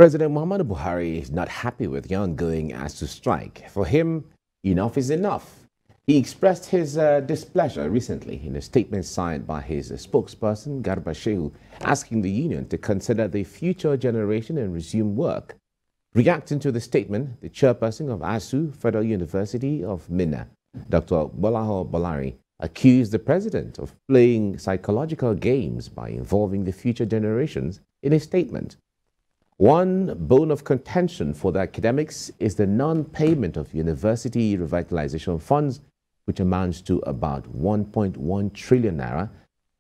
President Muhammadu Buhari is not happy with the ongoing ASUU strike. For him, enough is enough. He expressed his displeasure recently in a statement signed by his spokesperson, Garba Shehu, asking the union to consider the future generation and resume work. Reacting to the statement, the chairperson of ASUU, Federal University of Minna, Dr. Bolaho Bolari, accused the president of playing psychological games by involving the future generations in a statement. One bone of contention for the academics is the non-payment of university revitalization funds, which amounts to about 1.1 trillion naira,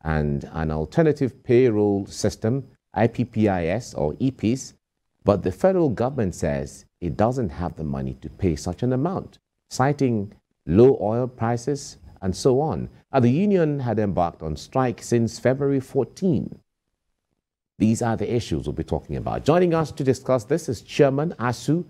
and an alternative payroll system, IPPIS or EPIS, but the federal government says it doesn't have the money to pay such an amount, citing low oil prices and so on. The union had embarked on strike since February 14. These are the issues we'll be talking about. Joining us to discuss this is Chairman ASUU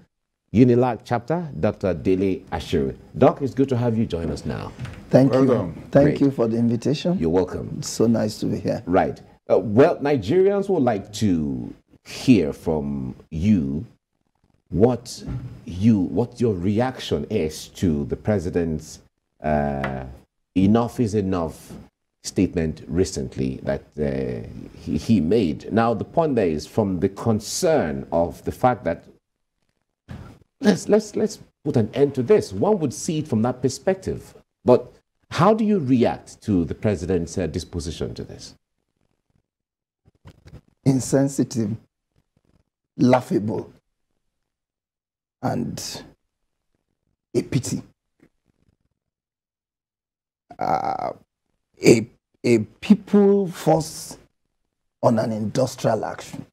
Unilag Chapter, Dr. Dele Ashiru. Doc, it's good to have you join us now. Thank you. Thank you for the invitation. You're welcome. It's so nice to be here. Right. Well, Nigerians would like to hear from you what your reaction is to the president's enough is enough statement recently that he made. Now, the point there is from the concern of the fact that let's put an end to this. One would see it from that perspective. But how do you react to the president's disposition to this? Insensitive, laughable, and a pity. A people forced on an industrial action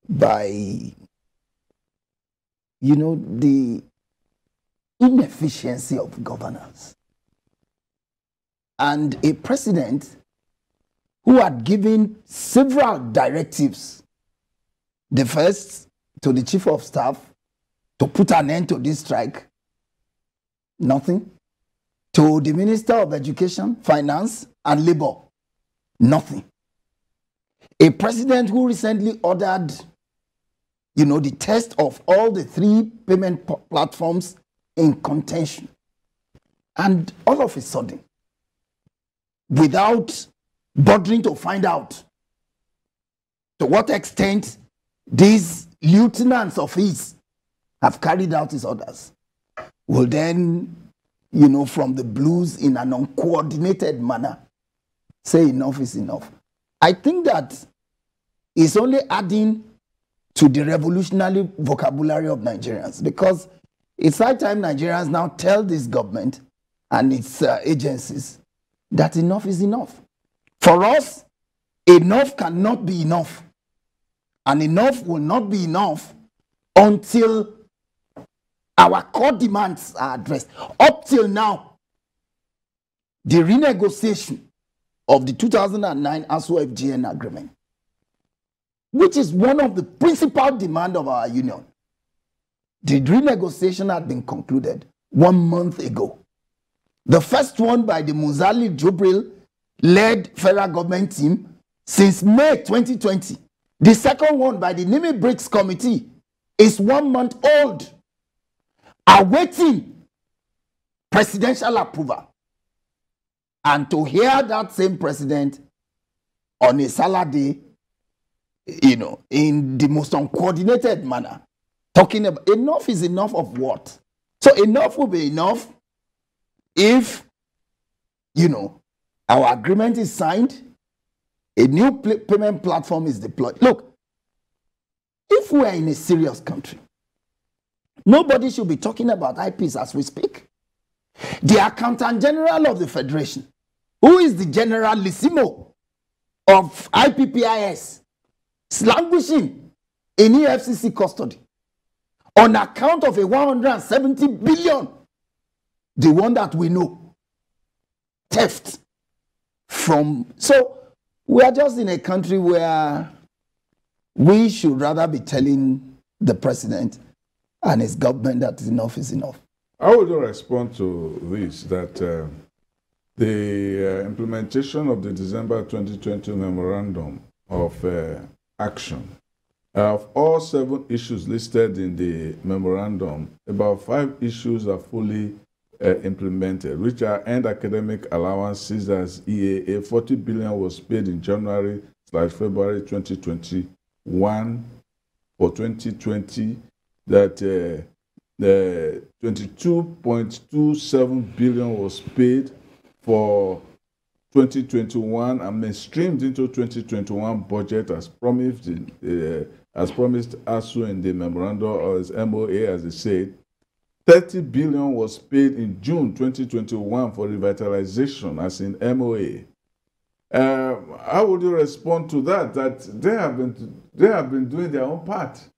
by, the inefficiency of governance. And a president who had given several directives, the first to the chief of staff to put an end to this strike, nothing. To the Minister of Education, Finance, and Labor, nothing. A president who recently ordered, the test of all the 3 payment platforms in contention. And all of a sudden, without bothering to find out to what extent these lieutenants of his have carried out his orders, will then from the blues in an uncoordinated manner, say enough is enough. I think that is only adding to the revolutionary vocabulary of Nigerians, because it's high time Nigerians now tell this government and its agencies that enough is enough. For us, enough cannot be enough. And enough will not be enough until our core demands are addressed. Up till now, the renegotiation of the 2009 ASUU FGN agreement, which is one of the principal demands of our union, the renegotiation had been concluded 1 month ago. The first one by the Muzali Jubril-led federal government team since May 2020. The second one by the Nimi Bricks Committee is 1 month old, awaiting presidential approval. And to hear that same president on a Saturday, in the most uncoordinated manner, talking about enough is enough of what? So enough will be enough if, our agreement is signed, a new payment platform is deployed. Look, if we are in a serious country, nobody should be talking about IPs as we speak. The Accountant General of the Federation, who is the Generalissimo of IPPIS, is languishing in EFCC custody on account of a 170 billion, the one that we know, theft from. So we are just in a country where we should rather be telling the president and his government that enough is enough. I would respond to this, that the implementation of the December 2020 Memorandum of Action Of all 7 issues listed in the memorandum, about 5 issues are fully implemented, which are end academic allowances as EAA. 40 billion was paid in January/February 2021 for 2020. That the 22.27 billion was paid for 2021 and mainstreamed into 2021 budget as promised ASUU in the memorandum, or as MOA, as they said. 30 billion was paid in June 2021 for revitalization, as in MOA. How would you respond to that? That they have been doing their own part.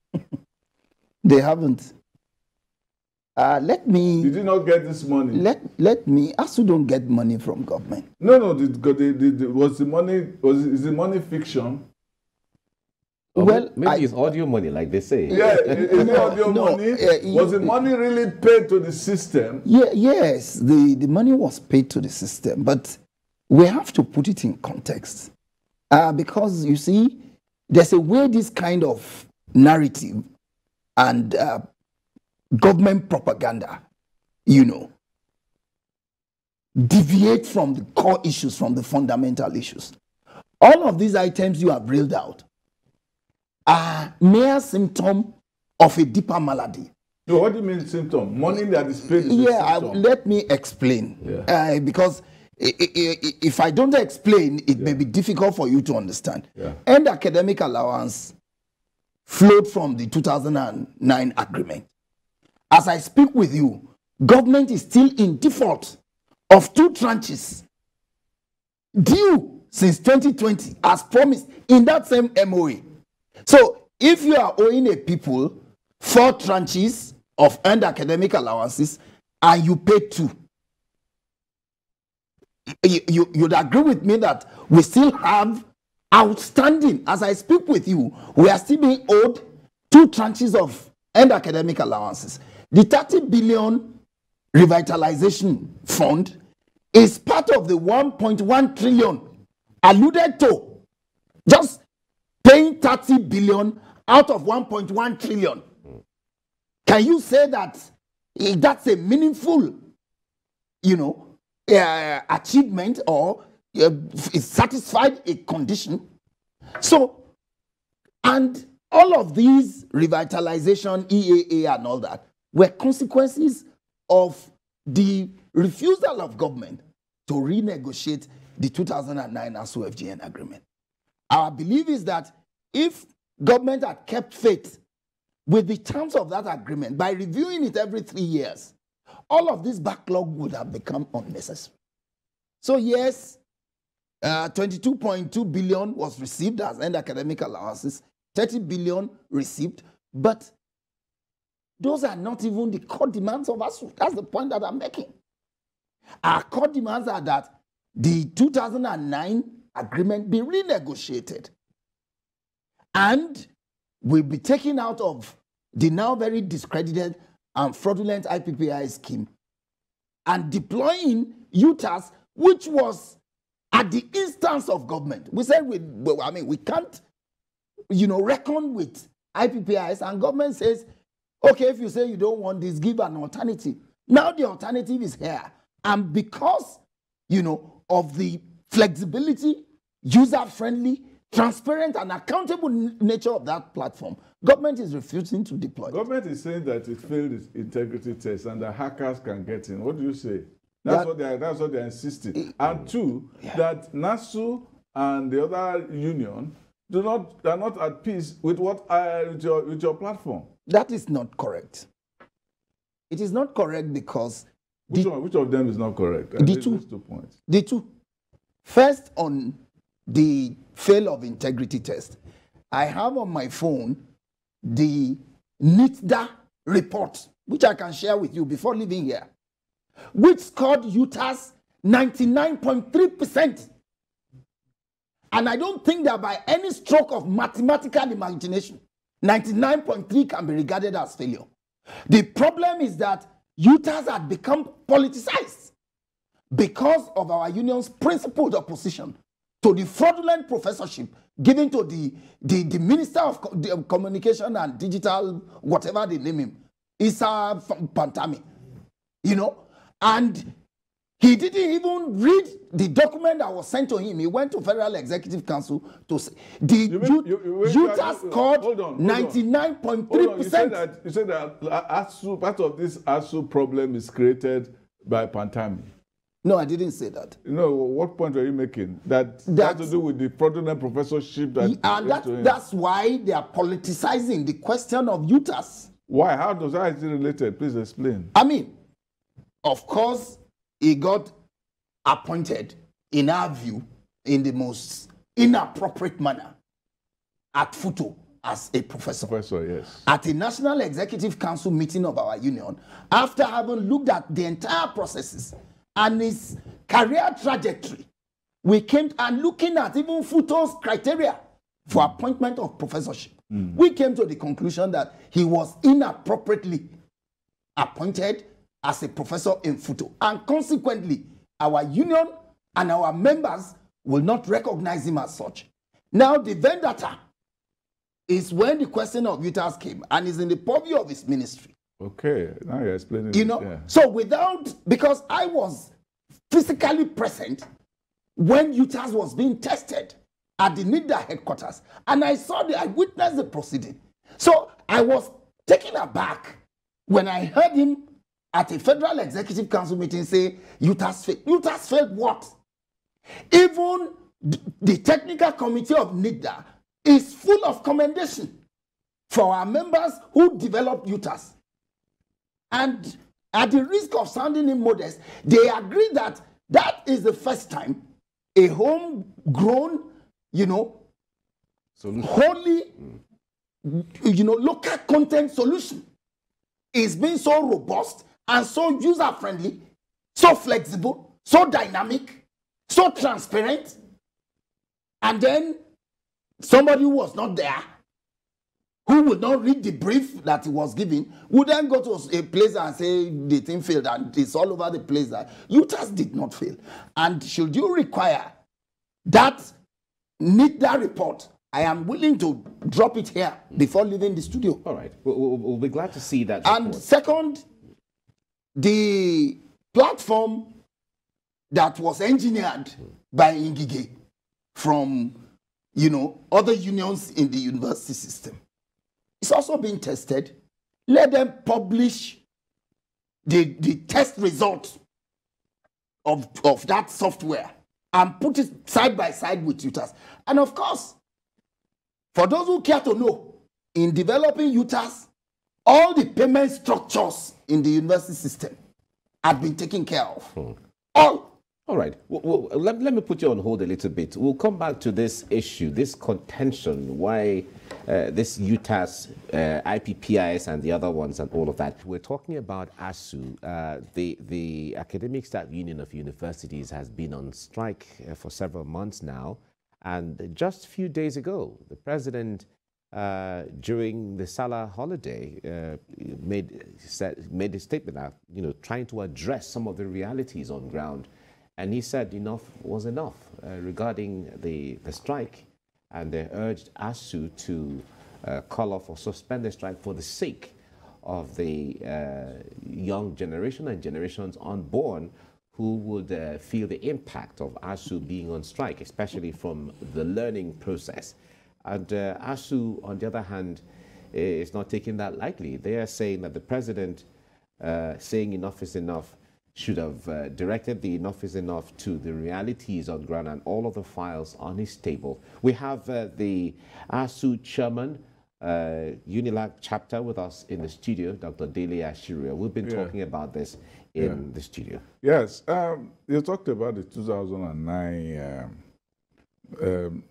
They haven't. Let me. Did you not get this money? Let me. ASUU don't get money from government. No. Was the money? Is the money fiction? Well, maybe it's audio money, like they say. Yeah, is it audio money? Was the money really paid to the system? Yeah, yes, the money was paid to the system, but we have to put it in context. Because, you see, there's a way this kind of narrative and government propaganda, deviate from the core issues, from the fundamental issues. All of these items you have reeled out are mere symptom of a deeper malady. No, what do you mean symptom? Money that is paid is a symptom. Let me explain. Yeah. Because if I don't explain, it may be difficult for you to understand. Yeah. End academic allowance flowed from the 2009 agreement. As I speak with you, government is still in default of 2 tranches due since 2020 as promised in that same MOA. So if you are owing a people 4 tranches of end academic allowances and you pay 2, you'd agree with me that we still have outstanding. As I speak with you, we are still being owed 2 tranches of end academic allowances. The 30 billion revitalization fund is part of the 1.1 trillion alluded to. Just paying 30 billion out of 1.1 trillion. Can you say that that's a meaningful, achievement, or it satisfied a condition? So, and all of these revitalization, EAA and all that, were consequences of the refusal of government to renegotiate the 2009 ASUU FGN agreement. Our belief is that if government had kept faith with the terms of that agreement by reviewing it every 3 years, all of this backlog would have become unnecessary. So yes, 22.2 billion was received as end academic allowances, 30 billion received, but those are not even the core demands of ASUU. That's the point that I'm making. Our core demands are that the 2009 agreement be renegotiated and will be taken out of the now very discredited and fraudulent IPPI scheme and deploying hiatus, which was at the instance of government. We said we can't, reckon with IPPIs, and government says, okay, if you say you don't want this, give an alternative. Now the alternative is here. And because, of the flexibility, user-friendly, transparent, and accountable nature of that platform, government is refusing to deploy it. Government is saying that it failed its integrity test and the hackers can get in. What do you say? That's what they're insisting. And 2, that NASU and the other union are not at peace with with your platform. That is not correct. It is not correct because which of them is not correct? The 2 points. The 2. First, on the fail of integrity test, I have on my phone the NITDA report, which I can share with you before leaving here, which scored hiatus 99.3%. And I don't think that by any stroke of mathematical imagination, 99.3 can be regarded as failure. The problem is that hiatus had become politicized because of our union's principled opposition to the fraudulent professorship given to the Minister of Communication and Digital, whatever they name him, Issa Pantami, you know, and he didn't even read the document that was sent to him. He went to Federal Executive Council to say Utah scored 99.3%. You said that ASUU, part of this ASUU problem is created by Pantami. No, I didn't say that. You know, what point are you making? That has to do with the fraudulent professorship that's why they are politicizing the question of UTAS. Why? How is it related? Please explain. I mean, of course, he got appointed, in our view, in the most inappropriate manner at FUTO as a professor. Professor, yes. At a National Executive Council meeting of our union, after having looked at the entire processes and his career trajectory, we came and looking at even FUTO's criteria for appointment of professorship. We came to the conclusion that he was inappropriately appointed as a professor in FUTO. And consequently, our union and our members will not recognize him as such. Now, the vendetta is when the question of UTAS came and is in the purview of his ministry. Okay, now you're explaining. You know, so because I was physically present when UTAS was being tested at the NIDA headquarters, and I witnessed the proceeding. So I was taken aback when I heard him at a Federal Executive Council meeting say, UTAS failed. UTAS failed what? Even the technical committee of NIDA is full of commendation for our members who developed UTAS. And at the risk of sounding immodest, they agree that that is the first time a homegrown, you know, wholly, you know, local content solution is being so robust and so user-friendly, so flexible, so dynamic, so transparent. And then somebody who was not there, who would not read the brief that he was given, would then go to a place and say the thing failed, and it's all over the place that UTAS did not fail. And should you require that NIDA report, I am willing to drop it here before leaving the studio. All right. We'll be glad to see that report. And second, the platform that was engineered by Ngige from, you know, other unions in the university system, it's also being tested. Let them publish the test results of that software and put it side by side with UTAS. And of course, for those who care to know, in developing UTAS, all the payment structures in the university system have been taken care of. All right. Well, let me put you on hold a little bit. We'll come back to this issue, this contention, why this UTAS, IPPIS, and the other ones, and all of that. We're talking about ASUU. The Academic Staff Union of Universities has been on strike for several months now. And just a few days ago, the president, during the Salah holiday, made a statement that, you know, trying to address some of the realities on ground. And he said enough was enough regarding the strike, and they urged ASUU to call off or suspend the strike for the sake of the young generation and generations unborn who would feel the impact of ASUU being on strike, especially from the learning process. And ASUU, on the other hand, is not taking that lightly. They are saying that the president saying enough is enough should have directed the enough is enough to the realities on ground and all of the files on his table. We have the ASUU chairman, UNILAG chapter with us in the studio, Dr. Dele Ashiria. We've been talking about this in the studio. Yes, you talked about the 2009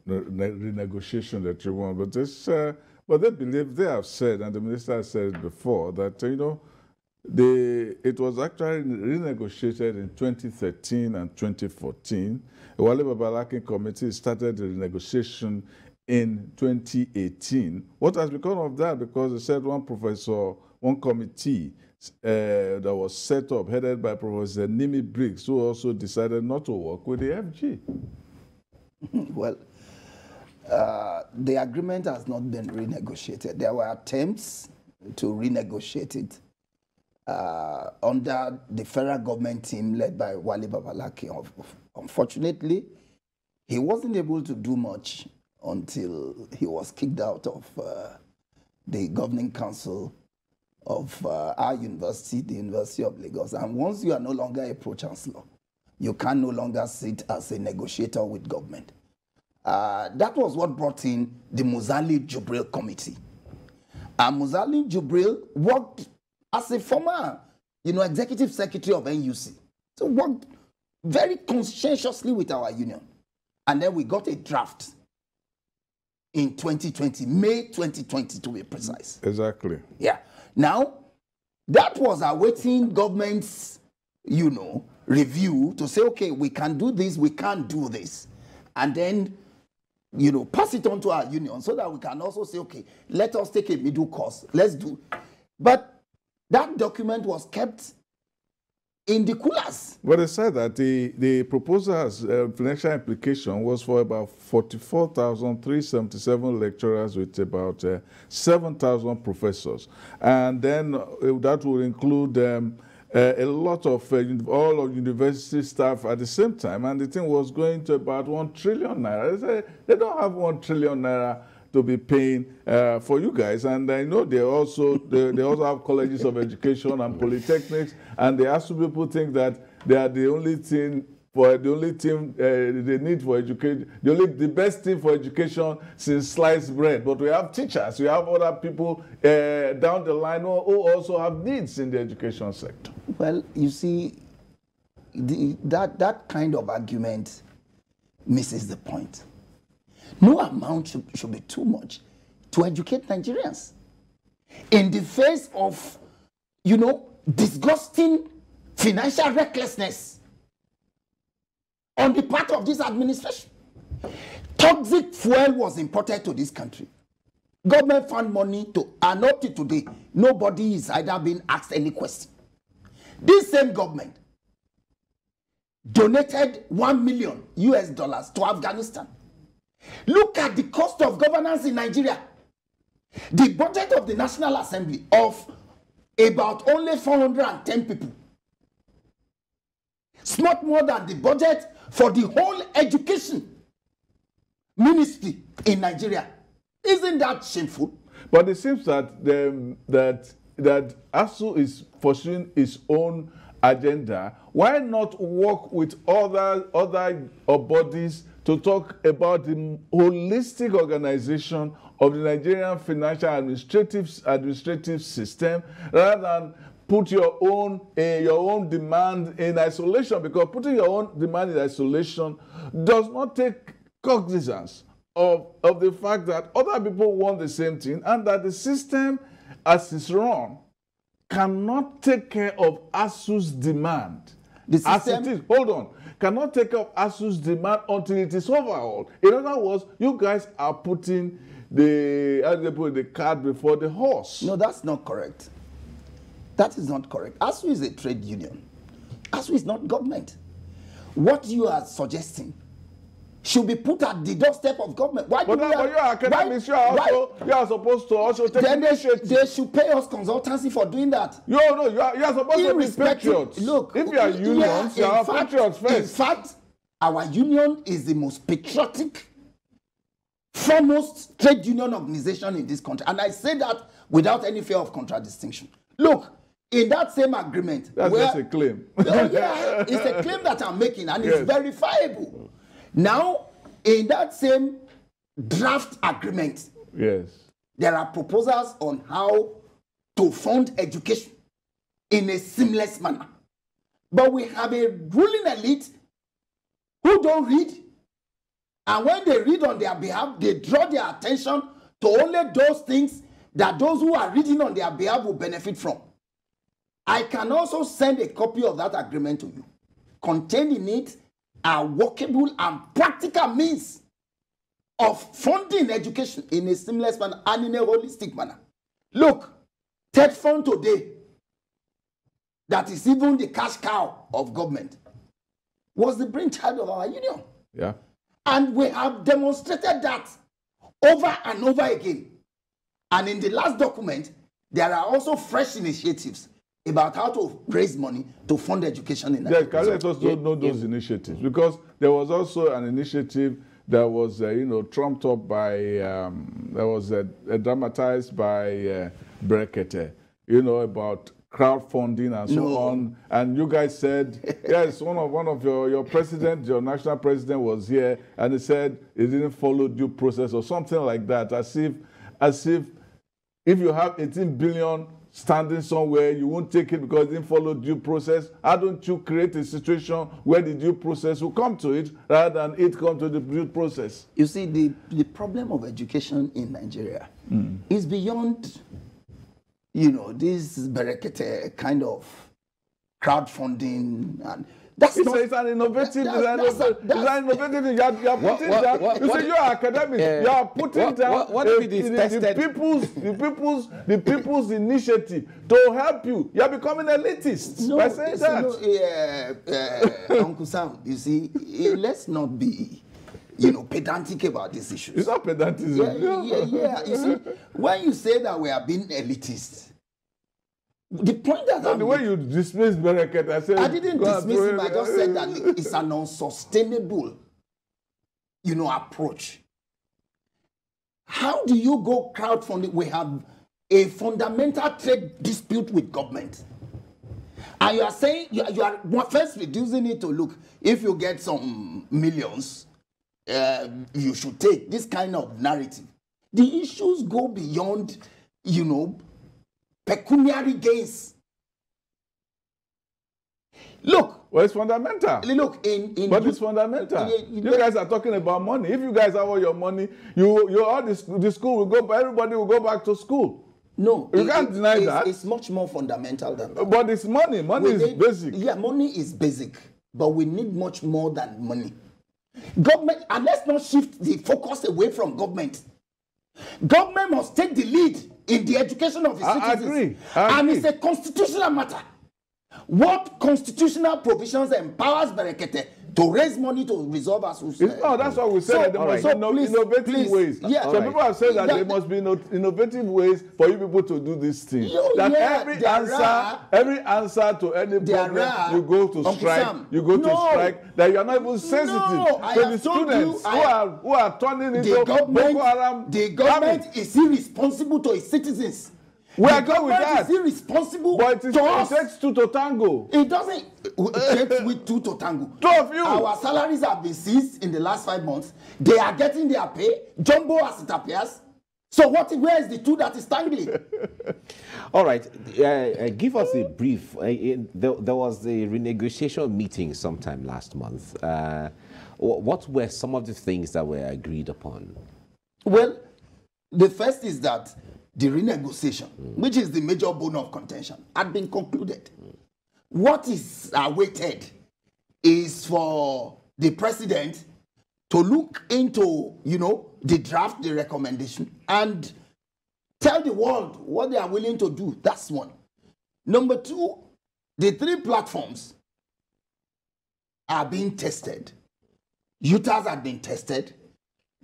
renegotiation that you want, but this, but they believe, they have said, and the minister has said before, that, you know, it was actually renegotiated in 2013 and 2014. The Wale Babalakin committee started the renegotiation in 2018. What has become of that? Because they said one committee that was set up, headed by Professor Nimi Briggs, who also decided not to work with the FG. Well, The agreement has not been renegotiated. There were attempts to renegotiate it under the federal government team led by Wale Babalaki. Unfortunately, he wasn't able to do much until he was kicked out of the governing council of our university, the University of Lagos. And once you are no longer a pro-chancellor, you can no longer sit as a negotiator with government. That was what brought in the Muzali Jubril Committee. And Muzali Jubril worked as a former, executive secretary of NUC. So worked very conscientiously with our union. And then we got a draft in 2020, May 2020 to be precise. Exactly. Yeah. Now, that was awaiting government's, review to say, okay, we can do this, we can't do this. And then, pass it on to our union so that we can also say, okay, let us take a middle course. Let's do. But that document was kept in the coolers. But they said that the proposal's financial implication was for about 44,377 lecturers with about 7,000 professors. And then that would include a lot of all of university staff at the same time. And the thing was going to about 1 trillion naira. They said they don't have 1 trillion naira to be paying for you guys. And I know they also have colleges of education and polytechnics, and the ASUU people think that they are the only thing they need for education, the best thing for education since sliced bread. But we have teachers, we have other people down the line who also have needs in the education sector. Well, you see, that kind of argument misses the point. No amount should be too much to educate Nigerians. In the face of, disgusting financial recklessness on the part of this administration. Toxic fuel was imported to this country. Government found money and up to today, nobody is either being asked any question. This same government donated $1 million to Afghanistan. Look at the cost of governance in Nigeria. The budget of the National Assembly of about only 410 people. It's not more than the budget for the whole education ministry in Nigeria. Isn't that shameful? But it seems that that ASUU is pursuing its own agenda. Why not work with other bodies to talk about the holistic organization of the Nigerian financial administrative system, rather than put your own demand in isolation? Because putting your own demand in isolation does not take cognizance of the fact that other people want the same thing, and that the system as it's run cannot take care of ASUU's demand. The system, as it is, hold on, cannot take care of ASUU's demand until it is overhauled. In other words, you guys are putting the cart before the horse. No, that's not correct. That is not correct. ASUU is a trade union. ASUU is not government. What you are suggesting should be put at the doorstep of government. Why but you are academics, you are supposed to also take initiative. They should pay us consultancy for doing that. You are supposed to be patriots. Look, if you are unions, you are patriots first. In fact, our union is the most patriotic, foremost trade union organization in this country. And I say that without any fear of contradistinction. Look, in that same agreement. That's just a claim. Yeah, it's a claim that I'm making, and it's verifiable. Now, in that same draft agreement, there are proposals on how to fund education in a seamless manner. But we have a ruling elite who don't read. And when they read on their behalf, they draw their attention to only those things that those who are reading on their behalf will benefit from. I can also send a copy of that agreement to you. Contained in it are workable and practical means of funding education in a seamless manner and in a holistic manner. Look, TED Fund today, that is even the cash cow of government, was the brainchild of our union. Yeah. And we have demonstrated that over and over again. And in the last document, there are also fresh initiatives about how to raise money to fund education in Nigeria. Yes, let us know those initiatives, because there was also an initiative that was, trumped up by, that was dramatized by Brekete, about crowdfunding and so on. And you guys said, yes, one of your president, your national president was here, and he said he didn't follow due process or something like that, as if you have 18 billion standing somewhere, you won't take it because it didn't follow due process. How don't you create a situation where the due process will come to it rather than it come to the due process? You see, the problem of education in Nigeria is beyond, this Berekete kind of crowdfunding, and it's an innovative. It's an innovative thing. You are putting down. You say you are academic. You are putting down the people's initiative to help you. You are becoming elitist by saying that. Uncle Sam, you see, let's not be, pedantic about these issues. It's not pedantism. Yeah. You see, when you say that we are being elitist, the point that the way you dismiss Beret, I said, I didn't dismiss him. I just said that it's an unsustainable, approach. How do you go crowdfunding? We have a fundamental trade dispute with government, and you are saying you are first reducing it to, look, if you get some millions, you should take this kind of narrative. The issues go beyond, pecuniary gains. Look. Well, it's fundamental. Look, but it's fundamental. You guys are talking about money. If you guys have all your money, the school will go, everybody will go back to school. No, you can't deny that. It's much more fundamental than that. But it's money. Money is basic. Yeah, money is basic, but we need much more than money. Government, and let's not shift the focus away from government. Government must take the lead in the education of its citizens. I agree. And it's a constitutional matter. What constitutional provisions empowers Berekete to raise money to resolve ASUU? No, that's what we said. There must be innovative ways. Yeah, so people have said that there must be innovative ways for you people to do this thing. Every answer to any problem, you go to strike. That you are not even sensitive to the students who are turning into Boko Haram. The government is irresponsible to its citizens. We are going with that. Is irresponsible, but it takes two to tango. It doesn't. It takes with two to tango. Two of you. Our salaries have been seized in the last 5 months. They are getting their pay. Jumbo as it appears. So where is the two that is tangling? All right. Give us a brief. There was a renegotiation meeting sometime last month. What were some of the things that were agreed upon? Well, the first is that the renegotiation, which is the major bone of contention, had been concluded. What is awaited is for the president to look into, the draft, the recommendation, and tell the world what they are willing to do. That's one. Number two, the 3 platforms are being tested. UTAS have been tested.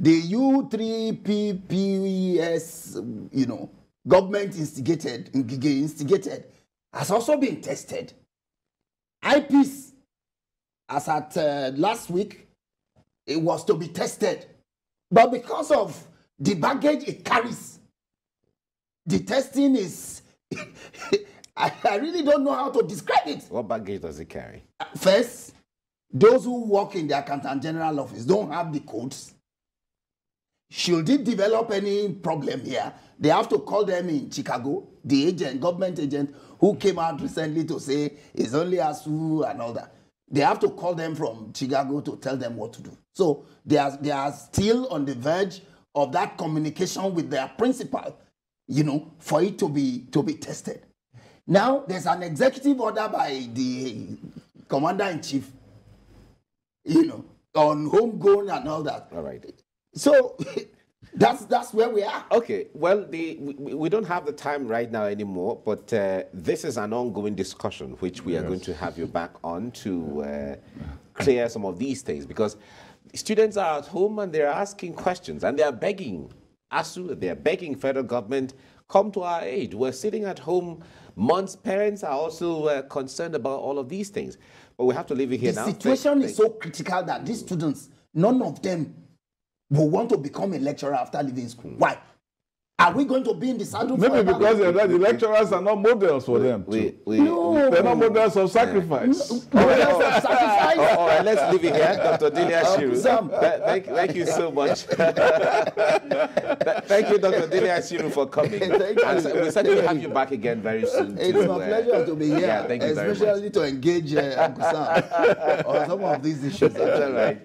The U3PPS, government instigated, has also been tested. IPs, as at last week, it was to be tested. But because of the baggage it carries, the testing is, I really don't know how to describe it. What baggage does it carry? First, those who work in the Accountant General office don't have the codes. Should it develop any problem here, they have to call them in Chicago, the government agent who came out recently to say it's only ASUU and all that. They have to call them from Chicago to tell them what to do. So they are still on the verge of that communication with their principal, for it to be tested. Now there's an executive order by the commander-in-chief, on homegrown and all that. All right. So that's where we are. Okay, well, we don't have the time right now anymore, but this is an ongoing discussion which we are going to have you back on to clear some of these things, because students are at home and they're asking questions and they're begging ASUU, they're begging federal government, come to our aid. We're sitting at home months. Parents are also concerned about all of these things. But we have to leave it here now. The situation is so critical that these students, none of them will want to become a lecturer after leaving school. Why? Are we going to be in the saddle? Maybe because the lecturers are not models for them. No. They're not models of sacrifice. Models of sacrifice. All right, let's leave it here. Dr. Delia Shiru. Thank you so much. Thank you, Dr. Delia Shiru, for coming. And we'll certainly have you back again very soon. It's my pleasure to be here, yeah, thank you especially to engage Uncle Sam on some of these issues. That's all right.